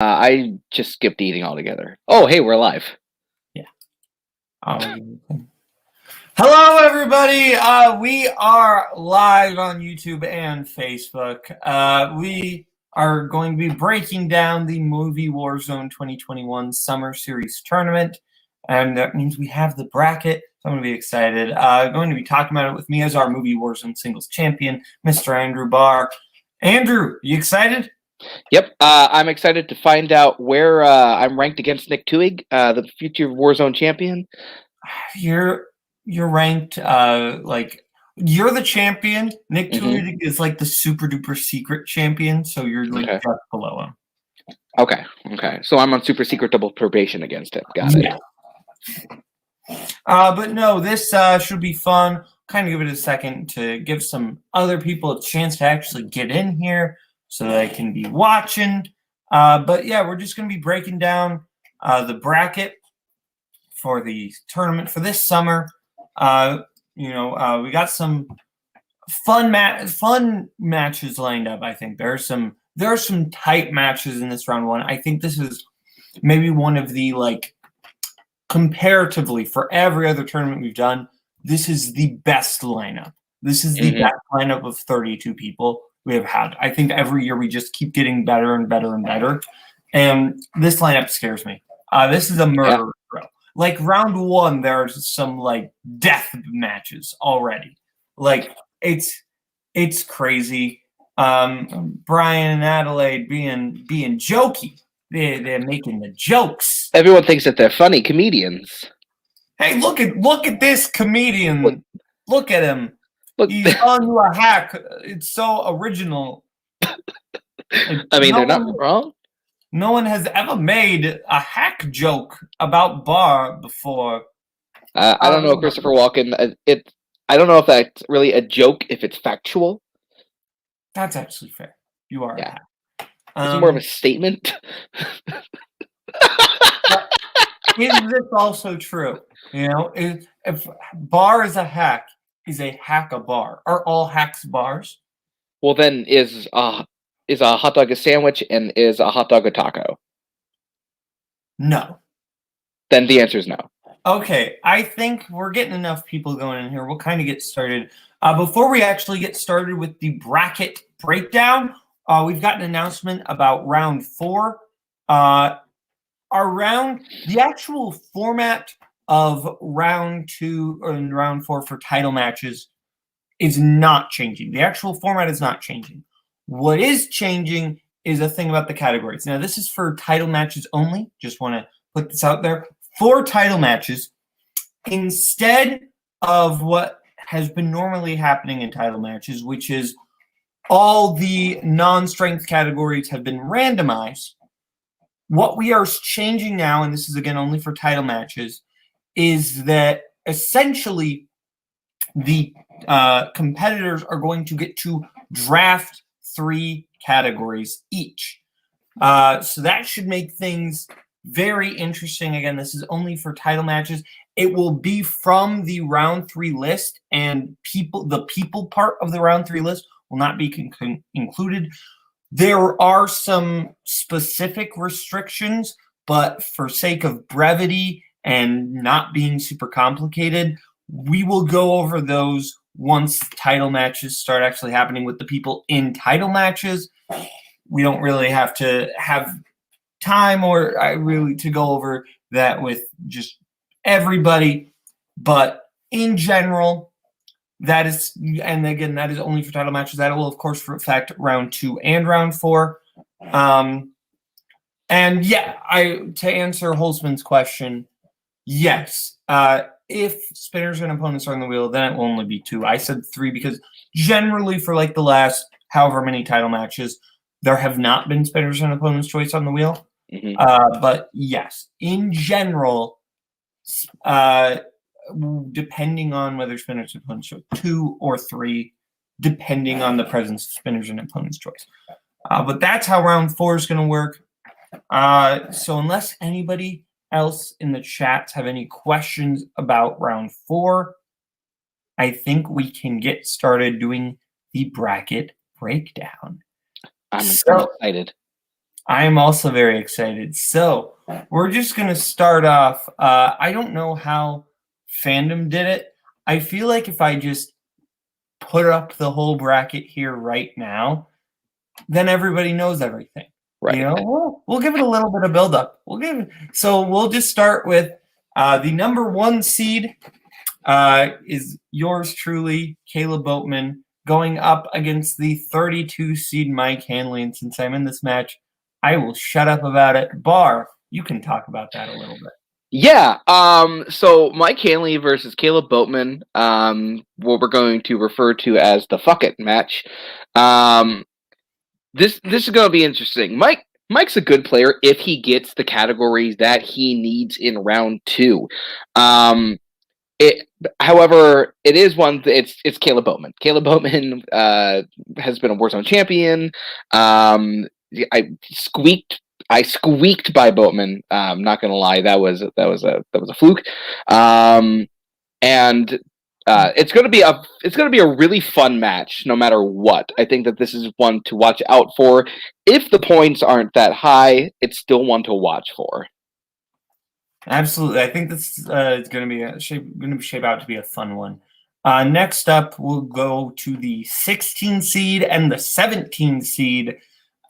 I just skipped eating altogether. Oh, hey, we're live. Yeah. Hello, everybody. We are live on YouTube and Facebook. We are going to be breaking down the movie Warzone 2021 Summer Series Tournament, and that means we have the bracket. So I'm going to be excited. Going to be talking about it with me as our movie Warzone singles champion, Mr. Andrew Barr. Andrew, you excited? Yep, I'm excited to find out where I'm ranked against Nick TWOHIG, the future Warzone champion. You're ranked like you're the champion. Nick TWOHIG is like the super duper secret champion, so you're like just below him. Okay. So I'm on super secret double probation against him. Got it. But no, this should be fun. Kind of give it a second to give some other people a chance to actually get in here so they can be watching. But yeah, we're just going to be breaking down the bracket for the tournament for this summer. We got some fun matches lined up. I think there are some tight matches in this round one. I think this is maybe one of the comparatively for every other tournament we've done, this is the best lineup. This is the best lineup of 32 people we have had. I think every year we just keep getting better and better and better. And this lineup scares me. This is a murder throw. Like round one, there's some death matches already. It's crazy. Brian and Adelaide being jokey. They're making the jokes. Everyone thinks that they're funny comedians. Hey, look at this comedian. Look at him. He's calling you a hack. It's so original. I mean, they're not wrong. No one has ever made a hack joke about Barr before. I don't know, Christopher Walken. I don't know if that's really a joke, if it's factual. That's actually fair. You are a hack. It's more of a statement. Is this also true? You know, if Barr is a hack, is a hack a bar? Are all hacks bars? Well, then is a hot dog a sandwich and is a hot dog a taco? No. Then the answer is no. Okay, I think we're getting enough people going in here. We'll kind of get started. Before we actually get started with the bracket breakdown, we've got an announcement about round 4. The actual format of round 2 and round 4 for title matches is not changing. The actual format is not changing. What is changing is a thing about the categories. Now, this is for title matches only. Just want to put this out there. For title matches, instead of what has been normally happening in title matches, which is all the non-strength categories have been randomized, what we are changing now, and this is again only for title matches, is that essentially the competitors are going to get to draft 3 categories each. So that should make things very interesting. Again, this is only for title matches. It will be from the round 3 list, and the people part of the round 3 list will not be included. There are some specific restrictions, but for sake of brevity and not being super complicated, we will go over those once title matches start actually happening with the people in title matches. We don't really have to have time to go over that with just everybody, but in general, that is, and again, that is only for title matches. That will, of course, affect round 2 and round 4. And yeah, to answer Holtzman's question, yes. If spinners and opponents are on the wheel, then it will only be 2. I said 3 because generally for the last however many title matches, there have not been spinners and opponents' choice on the wheel. But yes, in general, depending on whether spinners and opponents choice 2 or 3, depending on the presence of spinners and opponents' choice. But that's how round 4 is going to work. So unless anybody else in the chats have any questions about round 4, I think we can get started doing the bracket breakdown. I'm so excited. I am also very excited. So we're just going to start off. I don't know how Fandom did it. I feel like if I just put up the whole bracket here right now, then everybody knows everything. Right. You know, we'll give it a little bit of build-up. We'll just start with the number 1 seed is yours truly, Kaleb Boatman, going up against the 32 seed Mike Hanley. And since I'm in this match, I will shut up about it. Bar, you can talk about that a little bit. Yeah. So Mike Hanley versus Kaleb Boatman, what we're going to refer to as the fuck it match. This is going to be interesting. Mike's a good player if he gets the categories that he needs in round 2. However, it is one. It's Kaleb Bowman. Kaleb Bowman has been a Warzone champion. I squeaked by Boatman. I'm not gonna lie, that was a fluke. And it's gonna be a really fun match, no matter what. I think that this is one to watch out for. If the points aren't that high, it's still one to watch for. Absolutely, I think this is going to shape out to be a fun one. Next up, we'll go to the 16 seed and the 17 seed.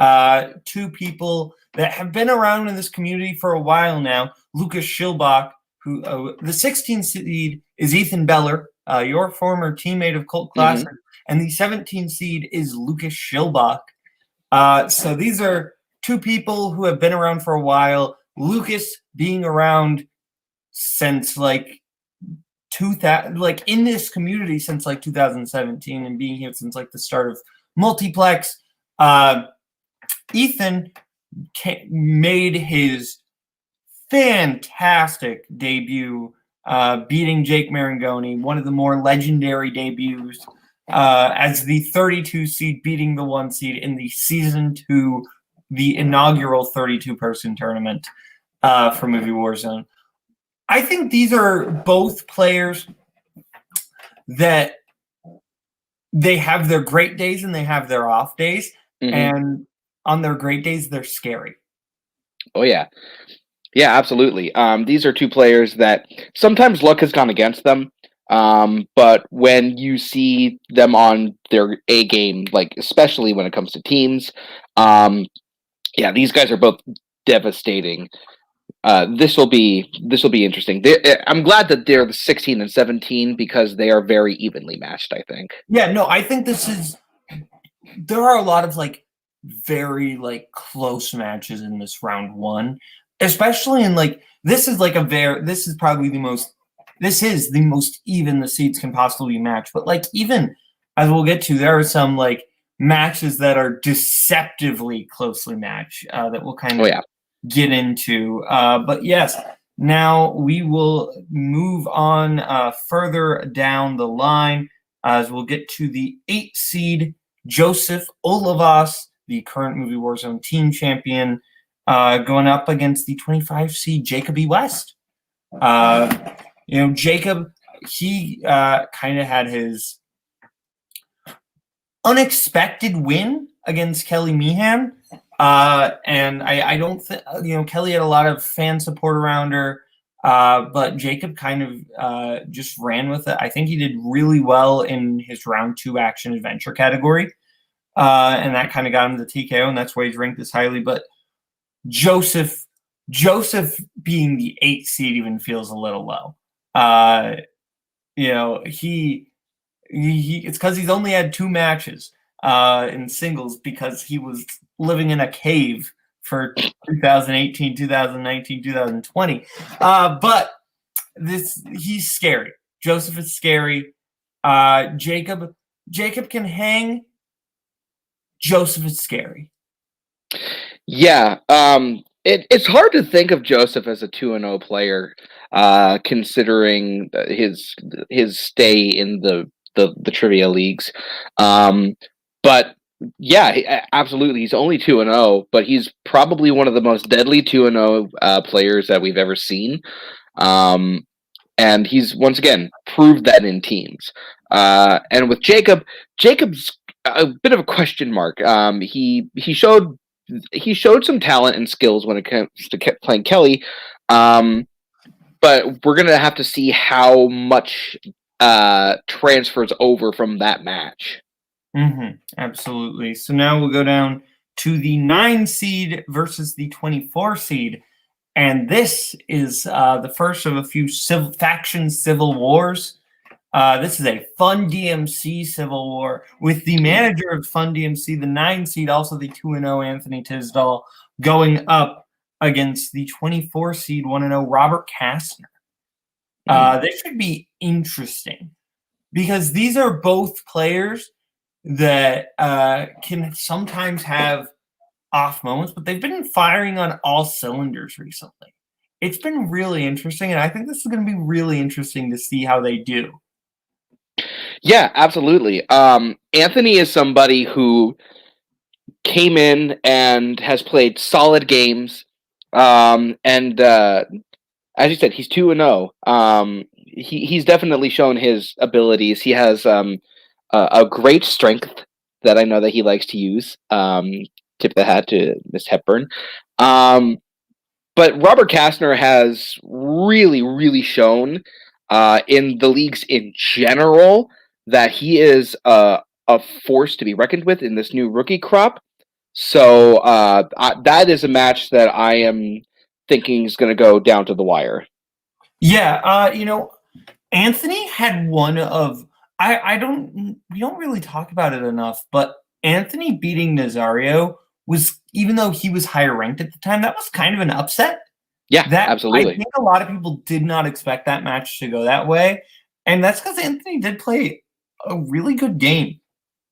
2 people that have been around in this community for a while now. Lucas Schilbach, who the 16 seed is Ethan Beller, your former teammate of Cult Classic, and the 17 seed is Lucas Schilbach. So these are 2 people who have been around for a while. Lucas being around since in this community since 2017 and being here since the start of Multiplex. Ethan made his fantastic debut, beating Jake Marangoni, one of the more legendary debuts, as the 32 seed, beating the 1 seed in the season 2, the inaugural 32-person tournament for Movie Warzone. I think these are both players that they have their great days and they have their off days. And on their great days, they're scary. Oh, yeah. Yeah, absolutely. These are 2 players that sometimes luck has gone against them. But when you see them on their A game, especially when it comes to teams, these guys are both devastating. This will be interesting. I'm glad that they're the 16 and 17 because they are very evenly matched, I think. Yeah, no, I think there are a lot of very close matches in this round 1, especially in this is the most even the seeds can possibly match. But even as we'll get to, there are some matches that are deceptively closely matched that we'll kind of get into. But yes, now we will move on further down the line as we'll get to the 8 seed Joseph Olivas, the current Movie Warzone team champion, going up against the 25 seed Jacob E. West. Jacob, he kind of had his unexpected win against Kelly Meehan. And I don't think, Kelly had a lot of fan support around her, but Jacob kind of just ran with it. I think he did really well in his round 2 action adventure category. And that kind of got him the TKO, and that's why he's ranked this highly. But Joseph being the 8th seed even feels a little low. It's because he's only had 2 matches in singles because he was living in a cave for 2018, 2019, 2020. But he's scary. Joseph is scary. Jacob can hang. Joseph is scary. Yeah, it's hard to think of Joseph as a 2-0 player, considering his stay in the trivia leagues. But yeah, absolutely, he's only 2-0, but he's probably one of the most deadly 2-0 players that we've ever seen. And he's once again proved that in teams. And with Jacob's a bit of a question mark. He showed he showed some talent and skills when it comes to playing Kelly. But we're gonna have to see how much transfers over from that match. Absolutely. So now we'll go down to the 9 seed versus the 24 seed. And this is the first of a few faction civil wars. This is a Fun DMC civil war with the manager of Fun DMC, the 9 seed, also the 2-0 Anthony Tisdall, going up against the 24 seed 1-0 Robert Kastner. This should be interesting because these are both players that can sometimes have off moments, but they've been firing on all cylinders recently. It's been really interesting, and I think this is going to be really interesting to see how they do. Yeah, absolutely. Anthony is somebody who came in and has played solid games. And as you said, he's 2-0. He's definitely shown his abilities. He has a great strength that I know that he likes to use. Tip the hat to Miss Hepburn. But Robert Kastner has really, really shown in the leagues in general that he is a force to be reckoned with in this new rookie crop. So that is a match that I am thinking is going to go down to the wire. Yeah, Anthony had one of we don't really talk about it enough, but Anthony beating Nazario was, even though he was higher ranked at the time, that was kind of an upset. Yeah, absolutely. I think a lot of people did not expect that match to go that way, and that's because Anthony did play a really good game.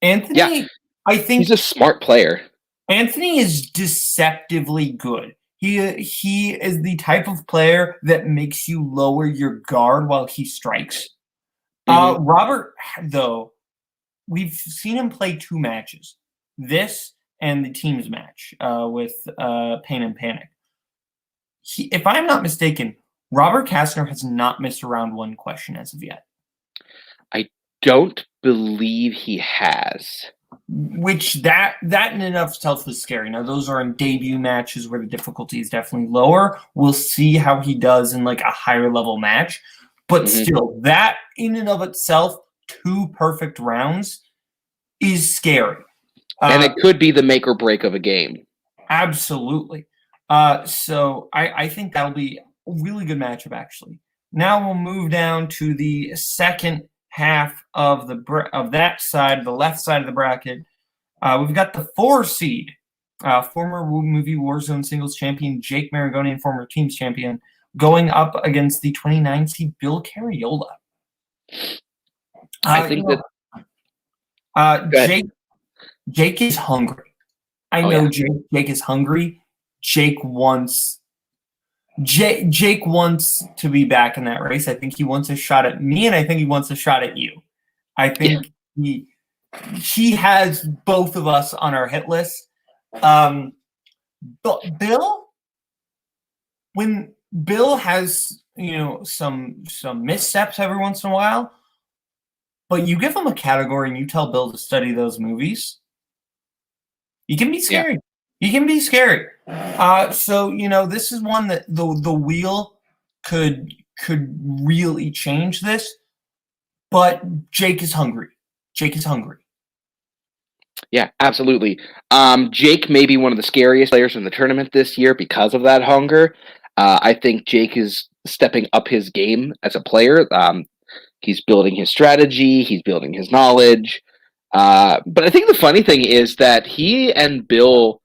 Anthony, I think he's a smart player. Anthony is deceptively good. He is the type of player that makes you lower your guard while he strikes. Robert, though, we've seen him play 2 matches. This and the teams match with Pain and Panic. If I'm not mistaken, Robert Kastner has not missed a round 1 question as of yet. I don't believe he has. Which that in and of itself is scary. Now, those are in debut matches where the difficulty is definitely lower. We'll see how he does in like a higher level match. But still, that in and of itself, 2 perfect rounds is scary. And it could be the make or break of a game. Absolutely. So I think that'll be a really good matchup, actually. Now we'll move down to the second half of that side, the left side of the bracket. We've got the 4 seed, former movie Warzone singles champion Jake Maragonian, former teams champion, going up against the 29 seed Bill Carriola. I think that Jake is hungry. I know Jake is hungry. Jake wants to be back in that race. I think he wants a shot at me, and I think he wants a shot at you. I think he has both of us on our hit list. But when Bill has some missteps every once in a while, but you give him a category and you tell Bill to study those movies, he can be scary. Yeah. He can be scary. So this is one that the wheel could really change this. But Jake is hungry. Yeah, absolutely. Jake may be one of the scariest players in the tournament this year because of that hunger. I think Jake is stepping up his game as a player. He's building his strategy. He's building his knowledge. But I think the funny thing is that he and Bill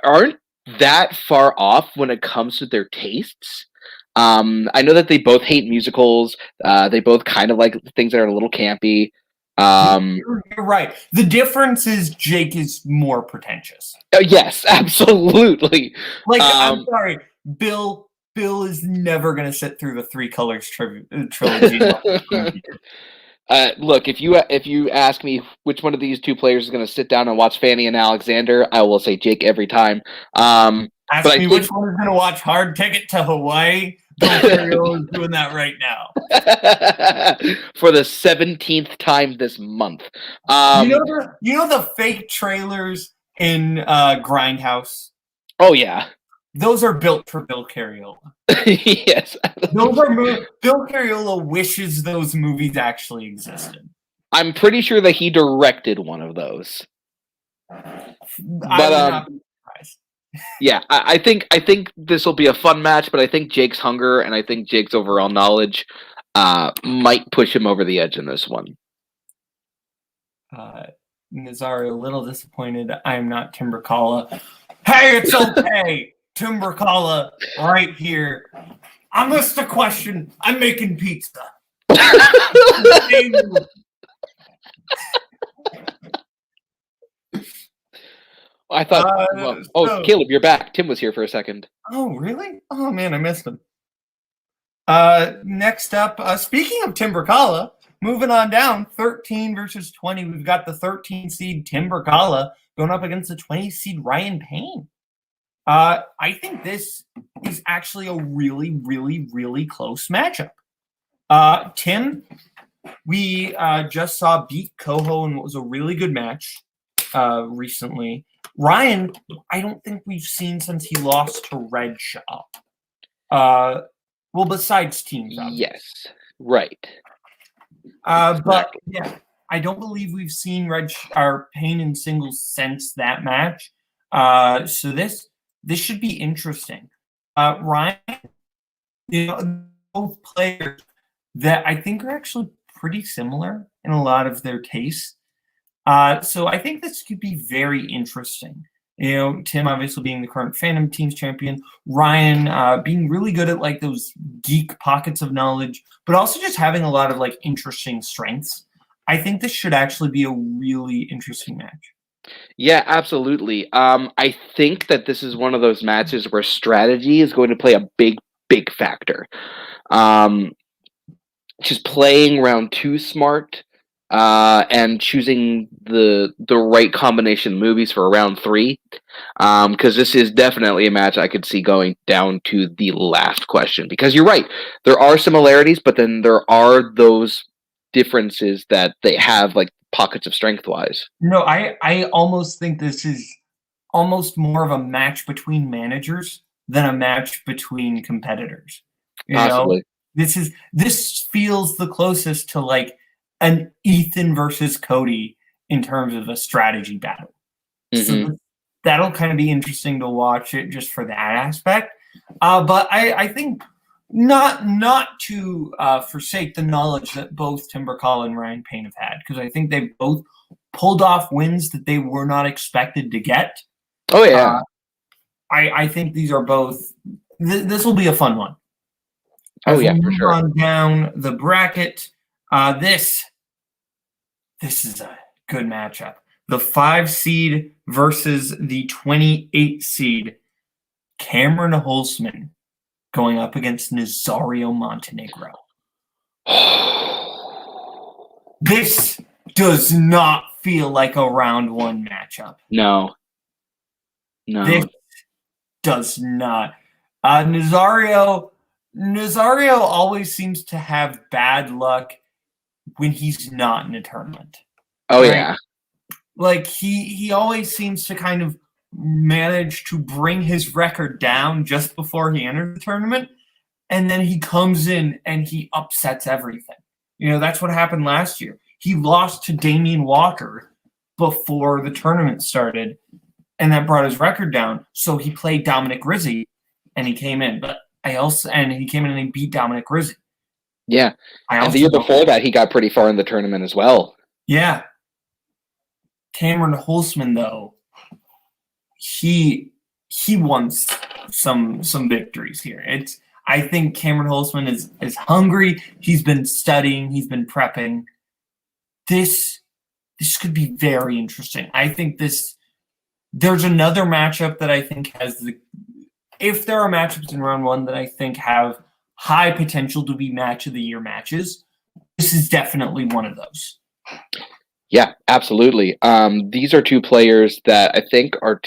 aren't that far off when it comes to their tastes. I know that they both hate musicals. They both kind of like things that are a little campy. You're right. The difference is Jake is more pretentious. Yes, absolutely. I'm sorry, Bill is never going to sit through the Three Colors trilogy. Look, if you ask me which one of these 2 players is going to sit down and watch Fanny and Alexander, I will say Jake every time. Ask me which one is going to watch Hard Ticket to Hawaii. Bill is doing that right now for the 17th time this month. The fake trailers in Grindhouse. Oh yeah. Those are built for Bill Cariola. Yes. Those are Bill Cariola wishes those movies actually existed. I'm pretty sure that he directed one of those. I would not be surprised. Yeah, I think this will be a fun match, but I think Jake's hunger and I think Jake's overall knowledge might push him over the edge in this one. Nazario, a little disappointed. I am not Tim Brzakala. Hey, it's okay. Tim Brzakala right here. I missed a question. I'm making pizza. I thought, Kaleb, you're back. Tim was here for a second. Oh, really? Oh, man, I missed him. Next up, speaking of Tim Brzakala, moving on down, 13 versus 20. We've got the 13 seed Tim Brzakala going up against the 20 seed Ryan Payne. I think this is actually a really, really, really close matchup. Tim, we just saw beat Coho in what was a really good match recently. Ryan, I don't think we've seen since he lost to Red Shaw. Well, besides teams, obviously. Yes, right. But yeah, I don't believe we've seen Payne in singles since that match. So this should be interesting. Ryan, both players that I think are actually pretty similar in a lot of their tastes. So I think this could be very interesting. Tim obviously being the current Fandom Teams champion, Ryan being really good at like those geek pockets of knowledge, but also just having a lot of like interesting strengths. I think this should actually be a really interesting match. Yeah, absolutely. I think that this is one of those matches where strategy is going to play a big, big factor. Just playing round 2 smart. And choosing the right combination of movies for round 3, because this is definitely a match I could see going down to the last question. Because you're right, there are similarities, but then there are those differences that they have, like pockets of strength-wise. No, I almost think this is almost more of a match between managers than a match between competitors. Possibly. This feels the closest to like an Ethan versus Cody in terms of a strategy battle. Mm-hmm. So that'll kind of be interesting to watch it just for that aspect. But I think not to forsake the knowledge that both Tim Brzakala and Ryan Payne have had, because I think they've both pulled off wins that they were not expected to get. Oh, yeah. I think these are both this will be a fun one. Oh, yeah, for sure. On down the bracket, this is a good matchup. The 5 seed versus the 28 seed, Cameron Holtzman going up against Nazario Montenegro. This does not feel like a round 1 matchup. No. This does not. Nazario always seems to have bad luck when he's not in a tournament. Oh, right? Yeah. Like he always seems to kind of manage to bring his record down just before he enters the tournament, and then he comes in and he upsets everything. That's what happened last year. He lost to Damian Walker before the tournament started, and that brought his record down. So he played Dominic Rizzi, and he came in. But he came in and he beat Dominic Rizzi. Yeah. And the year before that, he got pretty far in the tournament as well. Yeah. Cameron Holtzman, though, he won some victories here. I think Cameron Holtzman is hungry. He's been studying. He's been prepping. This could be very interesting. I think there's another matchup that I think if there are matchups in round 1 that I think have high potential to be match of the year matches, this is definitely one of those. Yeah, absolutely. These are 2 players that I think are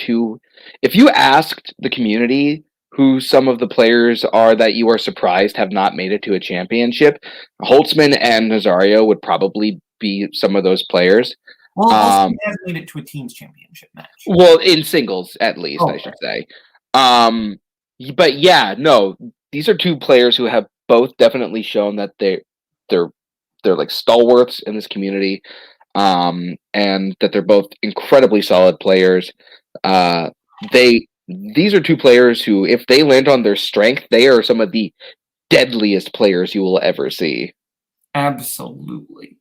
if you asked the community who some of the players are that you are surprised have not made it to a championship, Holtzman and Nazario would probably be some of those players. Well, also he has made it to a teams championship match. Well, in singles, at least, I should say. But yeah, no, these are two players who have both definitely shown that they're like stalwarts in this community, and that they're both incredibly solid players. These are two players who, if they land on their strength, they are some of the deadliest players you will ever see. Absolutely.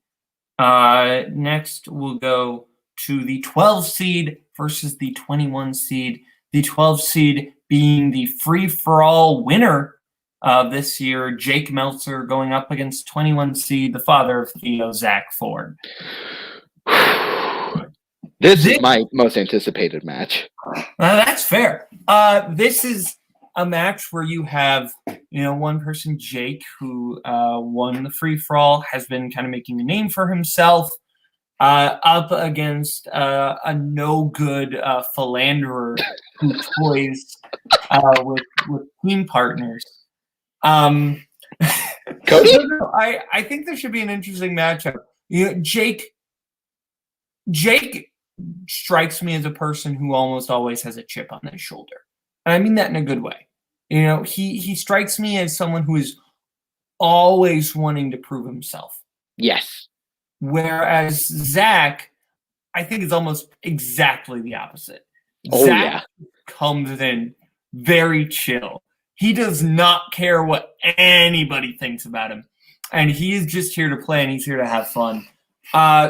Next, we'll go to the 12 seed versus the 21 seed. The 12 seed being the free-for-all winner this year, Jake Meltzer, going up against 21 seed, the father of Theo, Zach Ford. This is my most anticipated match. That's fair. This is a match where you have, one person, Jake, who won the free-for-all, has been kind of making a name for himself, up against a no-good philanderer who toys with team partners. Cody? I think there should be an interesting matchup. Jake strikes me as a person who almost always has a chip on his shoulder. And I mean that in a good way. He strikes me as someone who is always wanting to prove himself. Yes. Whereas Zach, I think, is almost exactly the opposite. Oh, Zach comes in very chill. He does not care what anybody thinks about him. And he is just here to play, and he's here to have fun.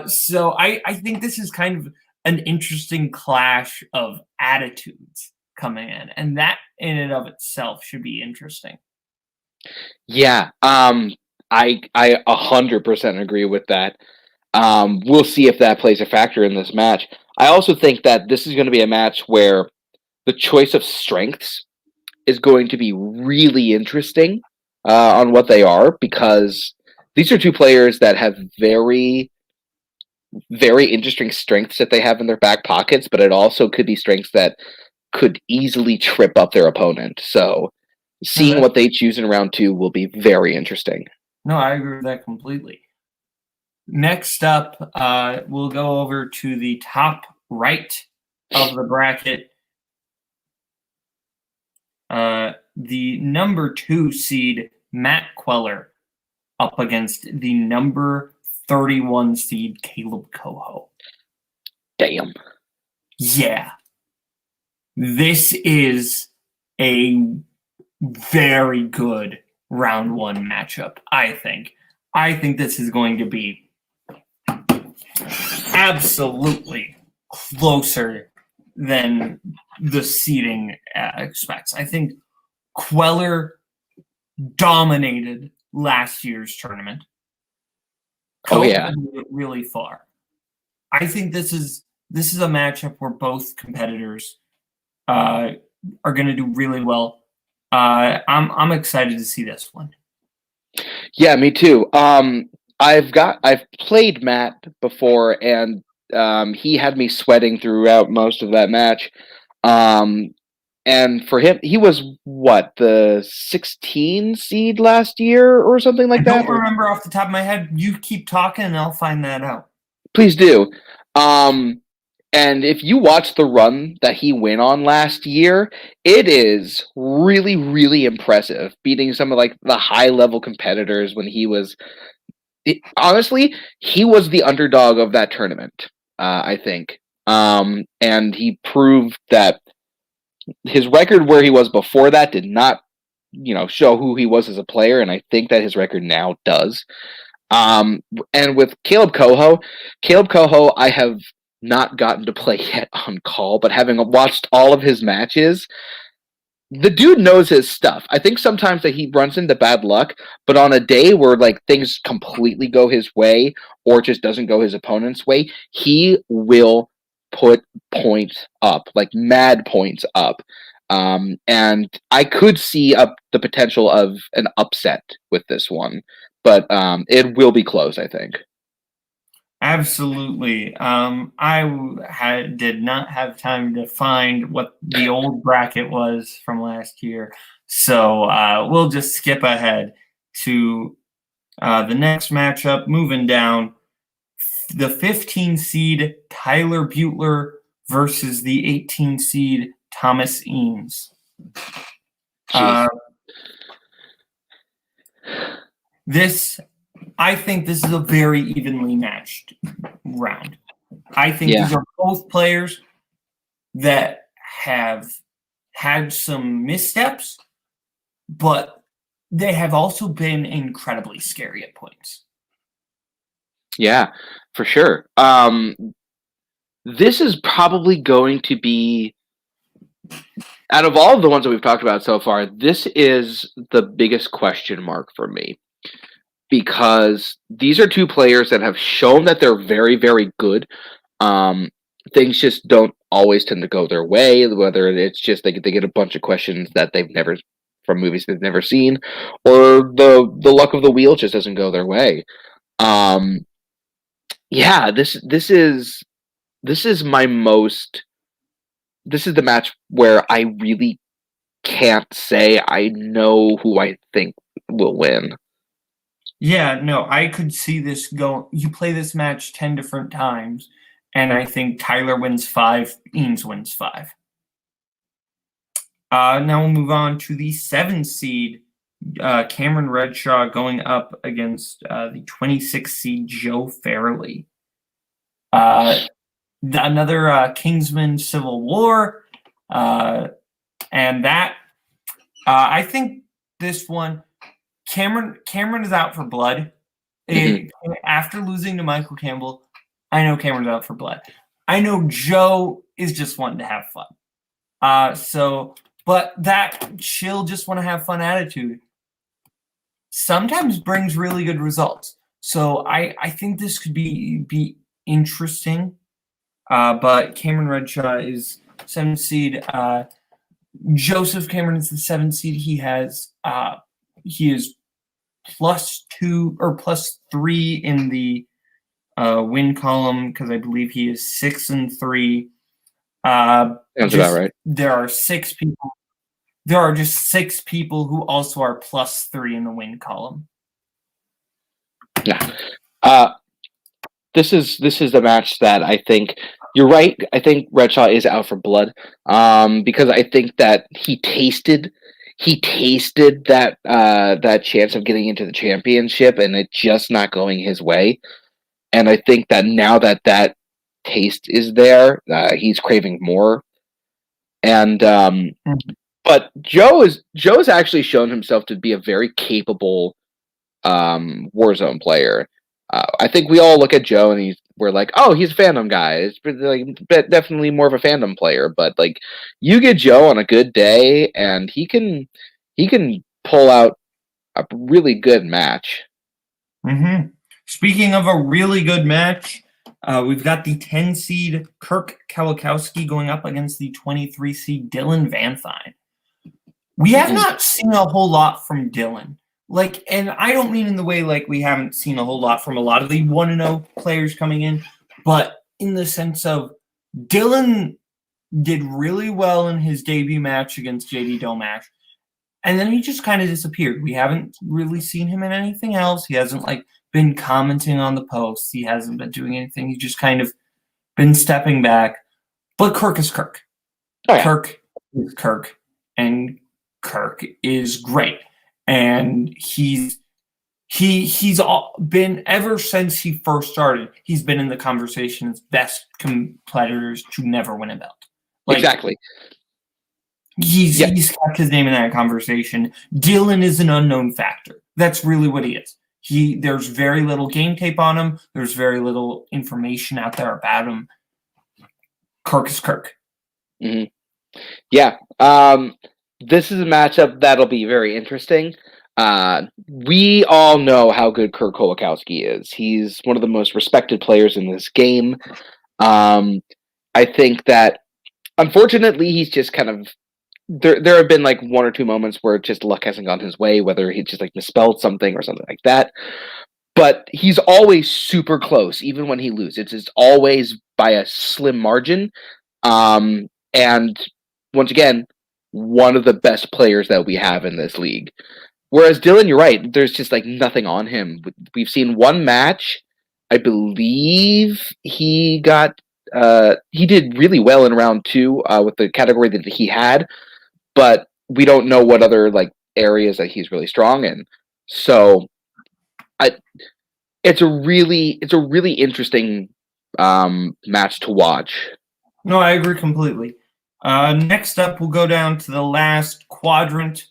So I think this is kind of an interesting clash of attitudes coming in. And that in and of itself should be interesting. Yeah. I 100% agree with that. We'll see if that plays a factor in this match. I also think that this is going to be a match where the choice of strengths is going to be really interesting on what they are, because these are two players that have very, very interesting strengths that they have in their back pockets, but it also could be strengths that could easily trip up their opponent. So seeing what they choose in round 2 will be very interesting. No, I agree with that completely. Next up, we'll go over to the top right of the bracket. The number 2 seed, Matt Queller, up against the number 31 seed, Kaleb Koho. Damn. Yeah. This is a very good round 1 matchup, I think. I think this is going to be absolutely closer than the seeding expects. I think Queller dominated last year's tournament. Yeah. Made it really far. I think this is a matchup where both competitors are going to do really well. I'm excited to see this one. Yeah, me too. I've played Matt before, and he had me sweating throughout most of that match. And for him, he was the 16 seed last year or something like that? I don't remember off the top of my head. You keep talking and I'll find that out. Please do. And if you watch the run that he went on last year, it is really, really impressive, beating some of the high-level competitors when he was... honestly, he was the underdog of that tournament, I think. And he proved that his record where he was before that did not, show who he was as a player, and I think that his record now does. And with Kaleb Koho, I have not gotten to play yet on call, but having watched all of his matches, the dude knows his stuff. I think sometimes that he runs into bad luck, but on a day where things completely go his way or just doesn't go his opponent's way, he will put points up, mad points up. And I could see the potential of an upset with this one, but it will be close, I think. Absolutely. I did not have time to find what the old bracket was from last year, so we'll just skip ahead to the next matchup. Moving down, the 15 seed Tyler Butler versus the 18 seed Thomas Eames. I think this is a very evenly matched round. I think these are both players that have had some missteps, but they have also been incredibly scary at points. Yeah, for sure. This is probably going to be, out of all of the ones that we've talked about so far, this is the biggest question mark for me. Because these are two players that have shown that they're very, very good. Things just don't always tend to go their way, whether it's just they get a bunch of questions that they've never, from movies they've never seen, or the luck of the wheel just doesn't go their way. This is the match where I really can't say I know who I think will win. Yeah, no, I could see this go. You play this match 10 different times, and I think Tyler wins 5, Eames wins 5. Now we'll move on to the 7 seed, Cameron Redshaw going up against the 26 seed Joe Fairley. Another Kingsman Civil War, and that I think this one. Cameron is out for blood. After losing to Michael Campbell, I know Cameron's out for blood. I know Joe is just wanting to have fun. But that chill, just want to have fun attitude sometimes brings really good results. So I think this could be interesting. But Cameron Redshaw is 7th seed. Joseph Cameron is the 7th seed. He is +2 or +3 in the win column because I believe he is 6-3. Sounds about right. There are 6 people. There are just 6 people who also are +3 in the win column. Yeah. This is the match that I think you're right. I think Redshaw is out for blood. Because I think that he tasted that chance of getting into the championship and it just not going his way. And I think that now that taste is there, he's craving more. And but Joe's actually shown himself to be a very capable Warzone player. I think we all look at Joe and we're like, oh, he's a Fandom guy. It's definitely more of a Fandom player. But like, you get Joe on a good day, and he can pull out a really good match. Mm-hmm. Speaking of a really good match, we've got the 10 seed Kirk Kalikowski going up against the 23 seed Dylan Van Thine. We have not seen a whole lot from Dylan. And I don't mean in the way like we haven't seen a whole lot from a lot of the 1-0 players coming in, but in the sense of Dylan did really well in his debut match against JD Domash, and then he just kind of disappeared. We haven't really seen him in anything else. He hasn't been commenting on the posts. He hasn't been doing anything. He's just kind of been stepping back. But Kirk is Kirk. Oh, yeah. Kirk is Kirk, and Kirk is great. And he's been, ever since he first started, he's been in the conversation as best competitors to never win a belt. Exactly. He's kept his name in that conversation. Dylan is an unknown factor. That's really what he is. There's very little game tape on him. There's very little information out there about him. Kirk is Kirk. Mm-hmm. Yeah. This is a matchup that'll be very interesting. We all know how good Kirk Kalikowski is. He's one of the most respected players in this game. I think that, unfortunately, he's just kind of... There have been 1 or 2 moments where just luck hasn't gone his way, whether he just misspelled something or something like that. But he's always super close, even when he loses. It's always by a slim margin. And once again, one of the best players that we have in this league. Whereas Dylan, you're right, there's just nothing on him. We've seen one match I believe he did really well in round 2 with the category that he had, but we don't know what other like areas that he's really strong in. So it's a really interesting match to watch. No, I agree completely. Next up, we'll go down to the last quadrant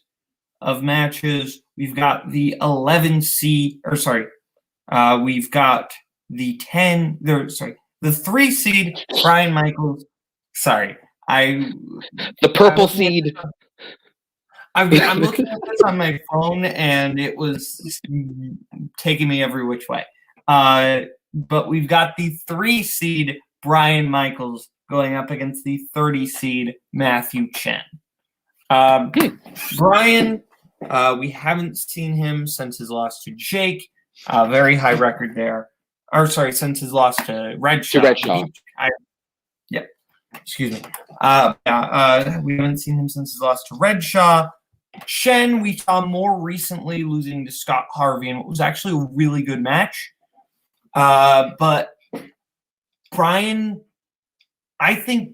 of matches. We've got the 11C, or sorry, we've got the 3 seed Brian Michaels. Sorry, the purple seed. I'm looking at this on my phone, and it was taking me every which way. But we've got the 3 seed Brian Michaels going up against the 30 seed Matthew Chen. Brian, we haven't seen him since his loss to Jake. Very high record there. Or sorry, since his loss to Redshaw. Yep. Excuse me. We haven't seen him since his loss to Redshaw. Chen, we saw more recently losing to Scott Harvey, and it was actually a really good match. But Brian, I think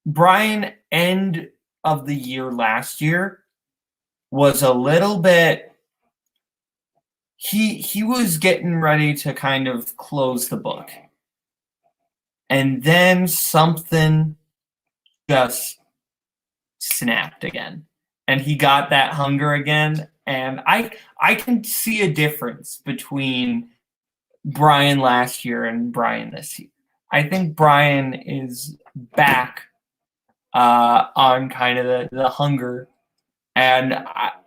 Brian end of the year last year was a little bit. He was getting ready to kind of close the book, and then something just snapped again, and he got that hunger again. And I can see a difference between Brian last year and Brian this year. I think Brian is back on kind of the hunger, and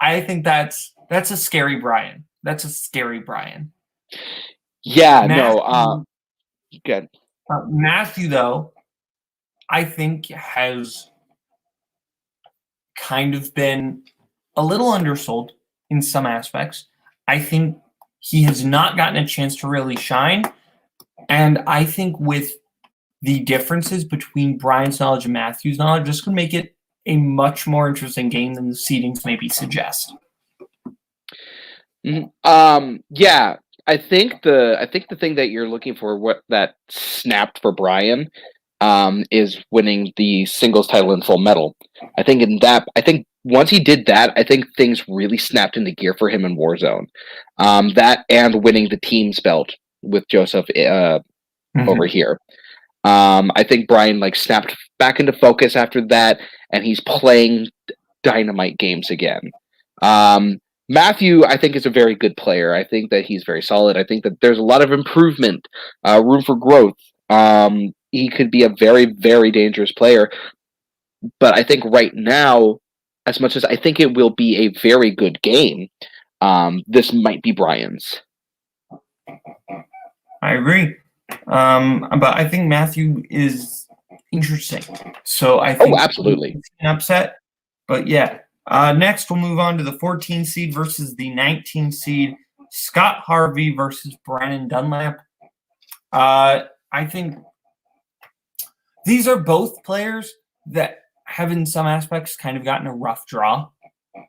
I think that's a scary Brian. That's a scary Brian. Yeah, Matthew, good. Matthew, though, I think has kind of been a little undersold in some aspects. I think he has not gotten a chance to really shine. And I think with the differences between Brian's knowledge and Matthew's knowledge, this could make it a much more interesting game than the seedings maybe suggest. Yeah, I think the thing that you're looking for, what that snapped for Brian, is winning the singles title in Full Metal. I think once he did that, I think things really snapped into gear for him in Warzone. That and winning the team's belt with Joseph over here. I think Brian like snapped back into focus after that, and he's playing dynamite games again. Matthew, I think, is a very good player. I think that he's very solid. I think that there's a lot of improvement, room for growth. He could be a very, very dangerous player. But I think right now, as much as I think it will be a very good game, this might be Brian's. I agree. But I think Matthew is interesting. So I think absolutely an upset. But yeah. Next, we'll move on to the 14 seed versus the 19 seed. Scott Harvey versus Brandon Dunlap. I think these are both players that have in some aspects kind of gotten a rough draw.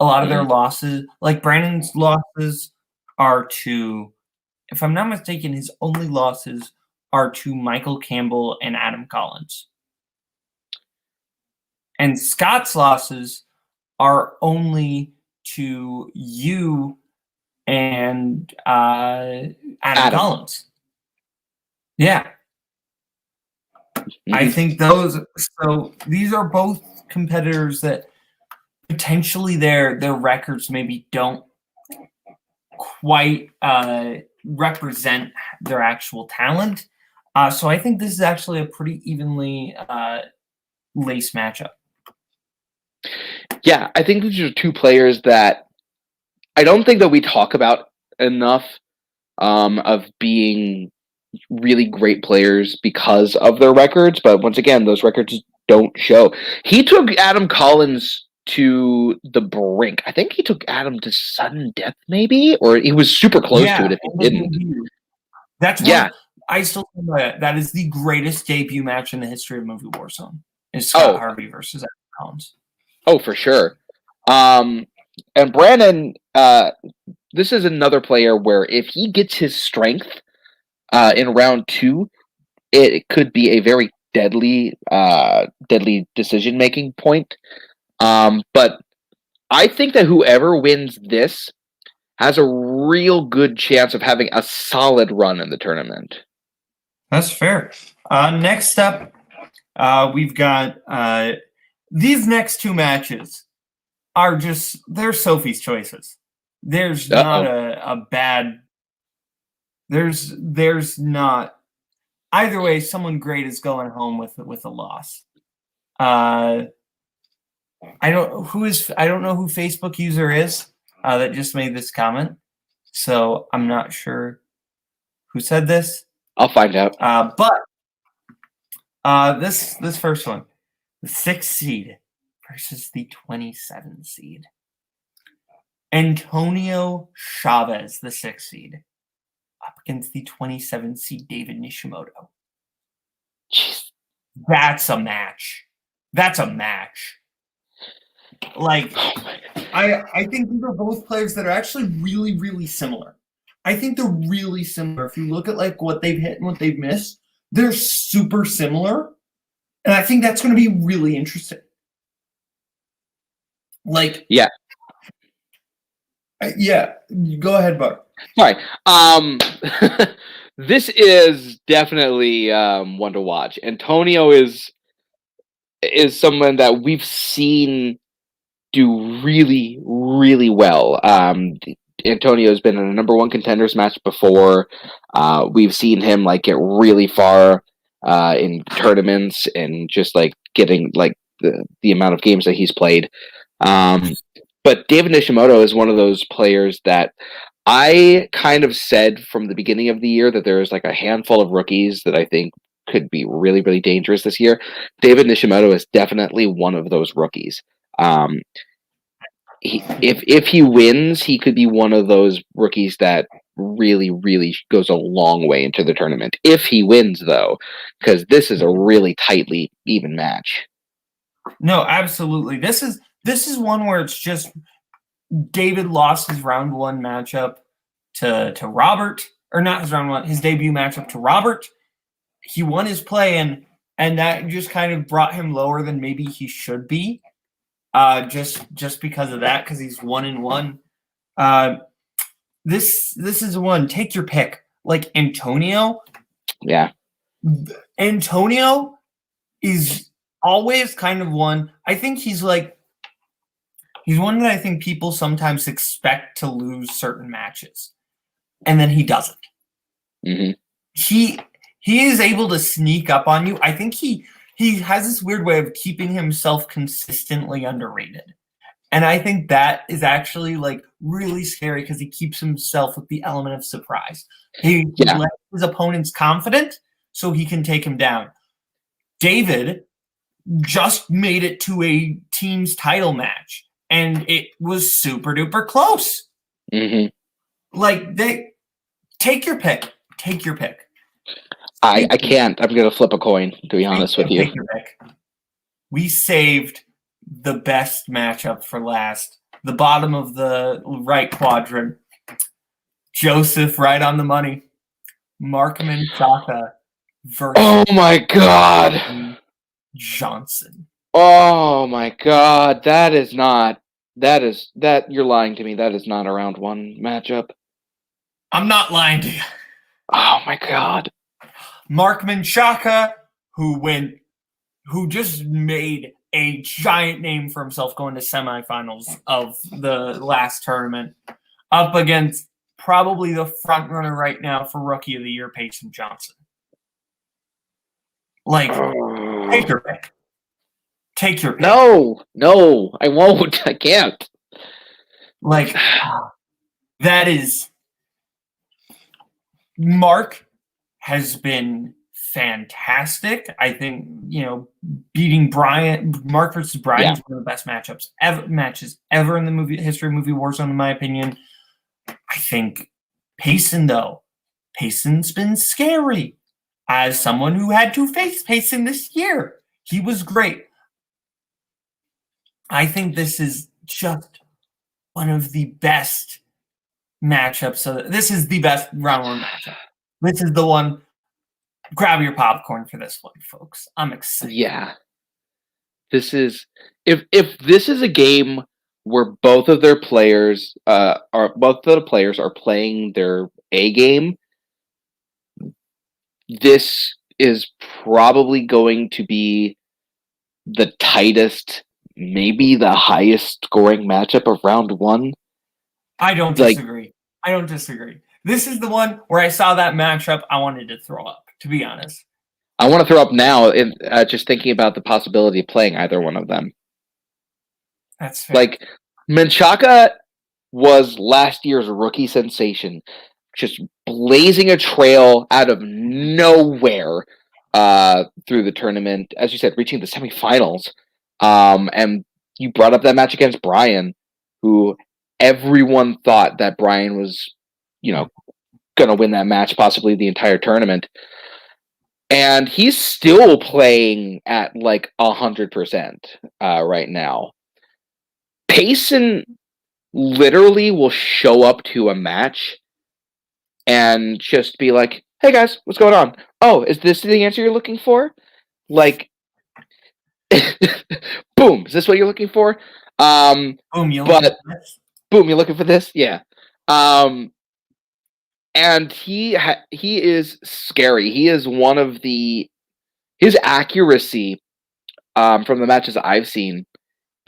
A lot of their losses, like Brandon's losses, are to, if I'm not mistaken, his only losses are to Michael Campbell and Adam Collins. And Scott's losses are only to you and Adam Collins. Yeah. I think these are both competitors that potentially their records maybe don't quite represent their actual talent. So I think this is actually a pretty evenly laced matchup. Yeah, I think these are two players that I don't think that we talk about enough, of being really great players because of their records. But once again, those records don't show. He took Adam Collins to the brink. I think he took Adam to sudden death, maybe, or he was super close to it if he didn't. That's what I still think about it. That is the greatest debut match in the history of movie Warzone. Is Scott Harvey versus Adam Collins. Oh, for sure. And Brandon, this is another player where if he gets his strength, in round 2, it could be a very deadly decision-making point. But I think that whoever wins this has a real good chance of having a solid run in the tournament. That's fair. Next up, we've got these next 2 matches are they're Sophie's choices. There's not a bad. There's not. Either way, someone great is going home with a loss. I don't know who Facebook user is that just made this comment, so I'm not sure who said this. I'll find out. But this first one, the 6th seed versus the 27 seed. Antonio Chavez, the 6th seed, up against the 27 seed David Nishimoto. Jeez. That's a match. Like, I think these are both players that are actually really, really similar. I think they're really similar. If you look at like what they've hit and what they've missed, they're super similar. And I think that's going to be really interesting. Like, yeah. Yeah, go ahead, Buck. All right. This is definitely one to watch. Antonio is someone that we've seen do really, really well. Antonio's been in a number 1 contenders match before. We've seen him like get really far in tournaments and just like getting like the amount of games that he's played. But David Nishimoto is one of those players that I kind of said from the beginning of the year that there's like a handful of rookies that I think could be really, really dangerous this year. David Nishimoto is definitely one of those rookies. If he wins, he could be one of those rookies that really, really goes a long way into the tournament. If he wins, though, because this is a really tightly even match. No, absolutely. This is one where it's just David lost his round 1 matchup to Robert, or not his round 1, his debut matchup to Robert. He won his play, and that just kind of brought him lower than maybe he should be. Just because of that, because he's 1-1. This is one. Take your pick. Like Antonio. Yeah. Antonio is always kind of one. I think he's one that I think people sometimes expect to lose certain matches, and then he doesn't. Mm-hmm. He is able to sneak up on you. I think he has this weird way of keeping himself consistently underrated. And I think that is actually like really scary because he keeps himself with the element of surprise. He lets his opponents confident so he can take him down. David just made it to a team's title match, and it was super duper close. Mm-hmm. Like, take your pick. Take your pick. I can't. I'm going to flip a coin, to be honest with you. We saved the best matchup for last. The bottom of the right quadrant. Joseph, right on the money. Markman Chaka versus Oh my God. Johnson. Oh my God. You're lying to me. That is not a round 1 matchup. I'm not lying to you. Oh my God. Markman Chaka, who just made a giant name for himself going to semifinals of the last tournament, up against probably the front runner right now for Rookie of the Year, Payson Johnson. Like, take your pick. Take your pick. No, I won't. I can't. Like, that is... Mark has been fantastic. I think, beating Brian, Mark versus Brian is one of the best matches ever in the history of movie Warzone, in my opinion. I think Payson's been scary. As someone who had to face Payson this year, he was great. I think this is just one of the best matchups. So this is the best round 1 matchup. This is the one. Grab your popcorn for this one, folks. I'm excited. Yeah. This is if this is a game where both of the players are playing their A game, this is probably going to be the tightest, maybe the highest scoring matchup of round one. I don't disagree. This is the one where I saw that matchup, I wanted to throw up, to be honest. I want to throw up now, just thinking about the possibility of playing either one of them. That's fair. Like, Menchaca was last year's rookie sensation, just blazing a trail out of nowhere through the tournament. As you said, reaching the semifinals. And you brought up that match against Brian, who everyone thought that Brian was, going to win that match, possibly the entire tournament. And he's still playing at like 100% right now. Payson literally will show up to a match and just be like, "Hey guys, what's going on? Oh, is this the answer you're looking for? Like, boom, is this what you're looking for? Boom, you're looking for this? Yeah. And he is scary. He is one of his accuracy from the matches I've seen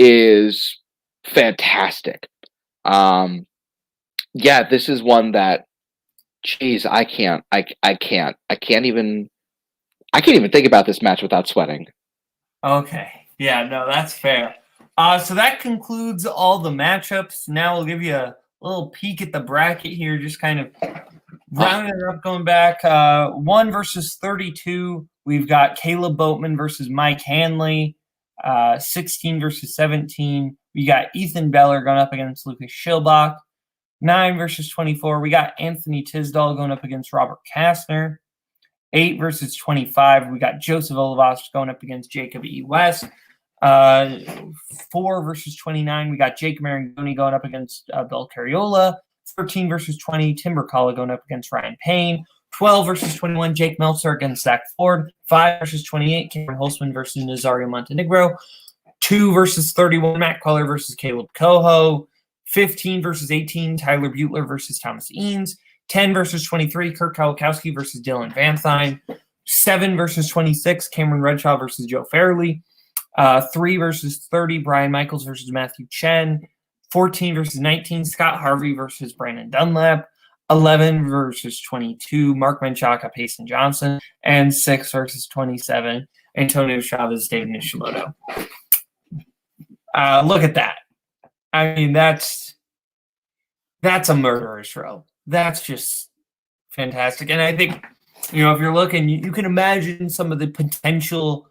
is fantastic. Yeah, this is one that, geez, I can't even think about this match without sweating. Okay. Yeah, no, that's fair. So that concludes all the matchups. Now we'll give you a little peek at the bracket here, just kind of rounding it up, going back. 1 versus 32. We've got Kaleb Boatman versus Mike Hanley. 16 versus 17. We got Ethan Beller going up against Lucas Schilbach. 9 versus 24. We got Anthony Tisdall going up against Robert Kastner. 8 versus 25. We got Joseph Olivas going up against Jacob E. West. 4 versus 29. We got Jake Marangoni going up against Bill Cariola. 13 versus 20. Tim Brzakala going up against Ryan Payne. 12 versus 21. Jake Meltzer against Zach Ford. 5 versus 28. Cameron Holtzman versus Nazario Montenegro. 2 versus 31. Matt Queller versus Kaleb Koho. 15 versus 18. Tyler Butler versus Thomas Eames. 10 versus 23. Kirk Kalikowski versus Dylan Van Thyn. 7 versus 26. Cameron Redshaw versus Joe Fairley. 3 versus 30. Brian Michaels versus Matthew Chen. 14 versus 19. Scott Harvey versus Brandon Dunlap. 11 versus 22. Mark Menchaca, Payson Johnson. And 6 versus 27. Antonio Chavez, David Nishimoto. Look at that. I mean, that's a murderer's row. That's just fantastic. And I think, if you're looking, you can imagine some of the potential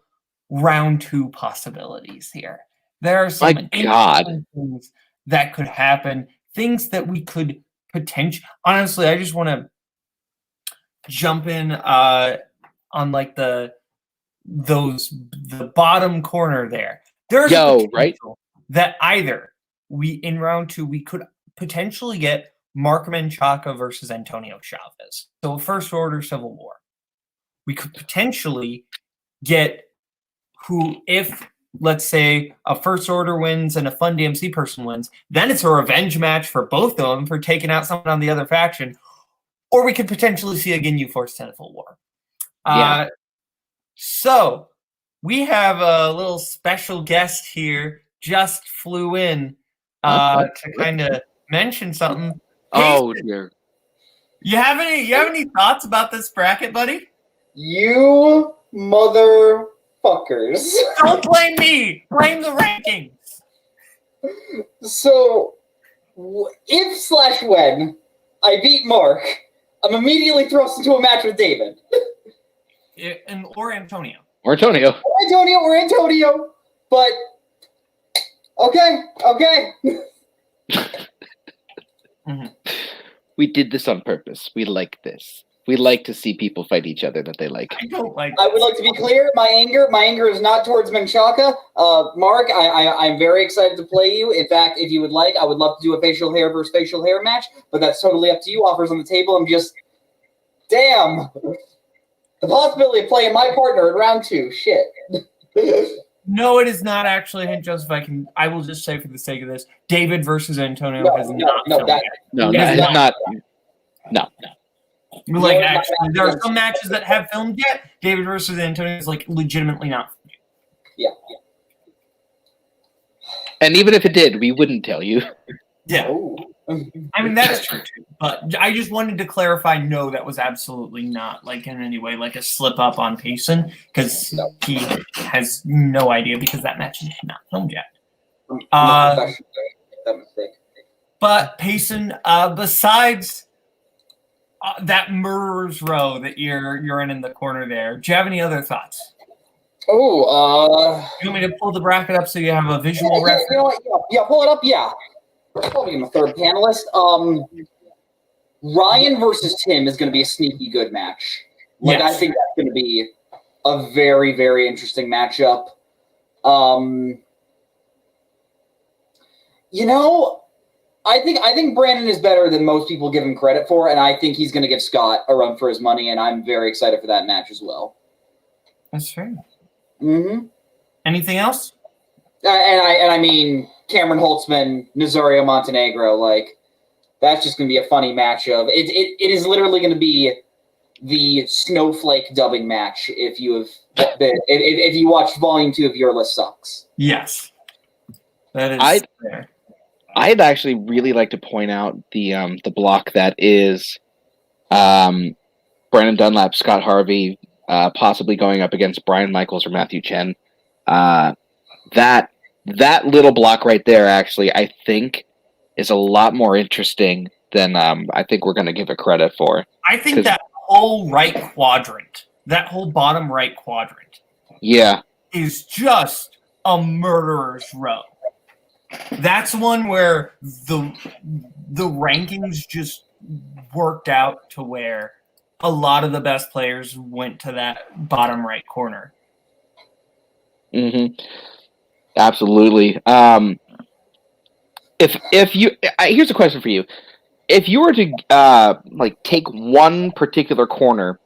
round 2 possibilities here. There are some things that could happen, things that we could potentially. Honestly, I just want to jump in on like the bottom corner there. There's right that either in round 2 we could potentially get Mark Menchaca versus Antonio Chavez. So a first order civil war. We could potentially get if let's say a first order wins and a Fun DMC person wins, then it's a revenge match for both of them for taking out someone on the other faction. Or we could potentially see a Ginyu Force Tentacles war. Yeah. So we have a little special guest here, just flew in to kind of mention something. Oh dear. You have any thoughts about this bracket, buddy? You motherfuckers. Don't blame me. Blame the rankings. So, if/when I beat Mark, I'm immediately thrust into a match with David. Or Antonio. Or Antonio. But, okay. Mm-hmm. We did this on purpose. We like this. We like to see people fight each other that they like. I don't like. I would like to be clear. My anger is not towards Menchaca. Mark, I'm very excited to play you. In fact, if you would like, I would love to do a facial hair versus facial hair match. But that's totally up to you. Offers on the table. I'm just Damn. The possibility of playing my partner in round 2. Shit. No, it is not actually a hint, Joseph. I will just say for the sake of this, David versus Antonio has not filmed yet. No. Like, actually, there are some matches that have filmed yet. David versus Antonio is like legitimately not filmed yet. Yeah. And even if it did, we wouldn't tell you. Yeah. Oh. I mean, that's true too. But I just wanted to clarify, no, that was absolutely not like in any way like a slip up on Payson, because he has no idea because that match is not filmed yet. But Payson, besides that murderer's row that you're in the corner there, do you have any other thoughts? Oh, you want me to pull the bracket up so you have a visual reference? You know what? Yeah, pull it up. Yeah. Probably my third panelist. Ryan versus Tim is going to be a sneaky good match. Like, yes. I think that's going to be a very, very interesting matchup. You know, I think Brandon is better than most people give him credit for, and I think he's going to give Scott a run for his money, and I'm very excited for that match as well. That's fair. Mm-hmm. Anything else? And I mean Cameron Holtzman, Nazario Montenegro, like that's just gonna be a funny matchup. It is literally gonna be the snowflake dubbing match if you watch Volume 2 of Your List Sucks. Yes, that is fair. I'd actually really like to point out the block that is Brandon Dunlap, Scott Harvey, possibly going up against Brian Michaels or Matthew Chen. That little block right there, actually, I think is a lot more interesting than I think we're going to give it credit for. I think that whole right quadrant, that whole bottom right quadrant, is just a murderer's row. That's one where the rankings just worked out to where a lot of the best players went to that bottom right corner. Mm-hmm. Absolutely. If you here's a question for you: if you were to like take one particular corner,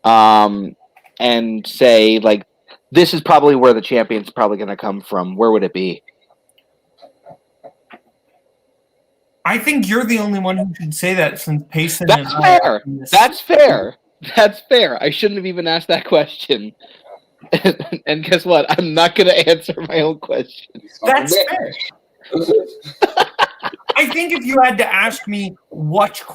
and say like this is probably where the champion's probably going to come from, where would it be? I think you're the only one who should say that since Payson. That's fair. That's fair. That's fair. I shouldn't have even asked that question. And guess what? I'm not going to answer my own question. That's fair. I think if you had to ask me which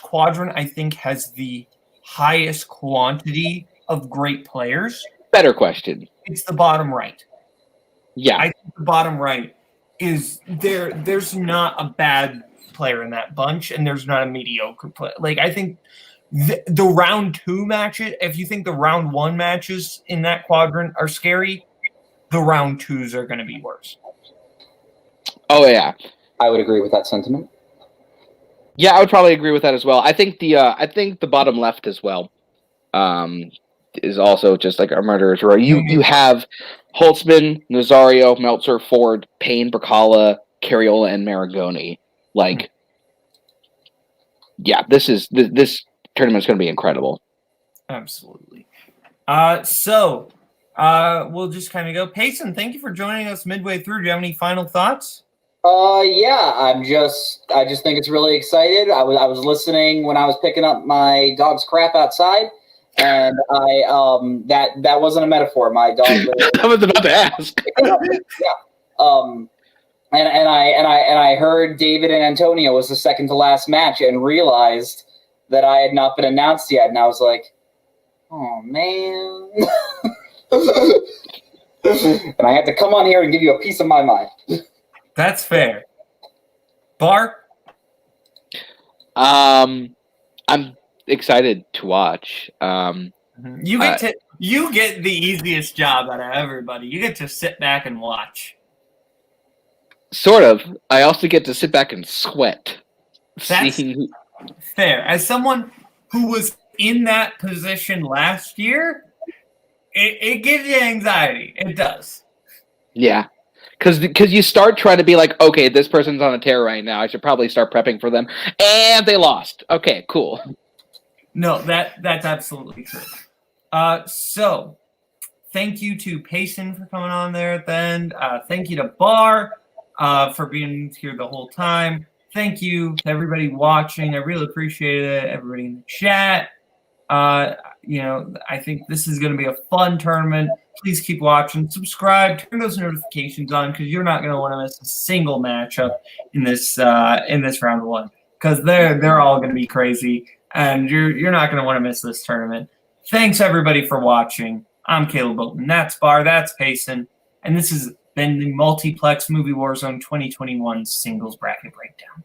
quadrant I think has the highest quantity of great players. Better question. It's the bottom right. Yeah. I think the bottom right is there's not a bad player in that bunch, and there's not a mediocre player. Like, I think the round 2 matches, if you think the round 1 matches in that quadrant are scary, the round 2s are going to be worse. Oh, yeah. I would agree with that sentiment. Yeah, I would probably agree with that as well. I think the bottom left as well is also just like a murderer's row. You have Holtzman, Nazario, Meltzer, Ford, Payne, Brzakala, Carriola, and Maragoni. Like, yeah, this tournament's going to be incredible. Absolutely. So we'll just kind of go. Payson, thank you for joining us midway through. Do you have any final thoughts? Yeah, I just think it's really excited. I was listening when I was picking up my dog's crap outside, and that wasn't a metaphor. My dog. I was about to ask. Yeah. And I heard David and Antonio was the second to last match, and realized that I had not been announced yet, and I was like, oh man. And I had to come on here and give you a piece of my mind. That's fair. Bar? I'm excited to watch. You get the easiest job out of everybody. You get to sit back and watch. Sort of. I also get to sit back and sweat. That's fair. As someone who was in that position last year, it gives you anxiety. It does. Yeah. Because you start trying to be like, okay, this person's on a tear right now. I should probably start prepping for them. And they lost. Okay, cool. No, that's absolutely true. So thank you to Payson for coming on there at the end. Thank you to Bar for being here the whole time. Thank you to everybody watching. I really appreciate it. Everybody in the chat. I think this is going to be a fun tournament. Please keep watching. Subscribe. Turn those notifications on because you're not going to want to miss a single matchup in this round one because they're all going to be crazy and you're not going to want to miss this tournament. Thanks everybody for watching. I'm Kaleb Boatman. That's Bar. That's Payson, and this has been the Multiplex Movie Warzone 2021 Singles Bracket Breakdown.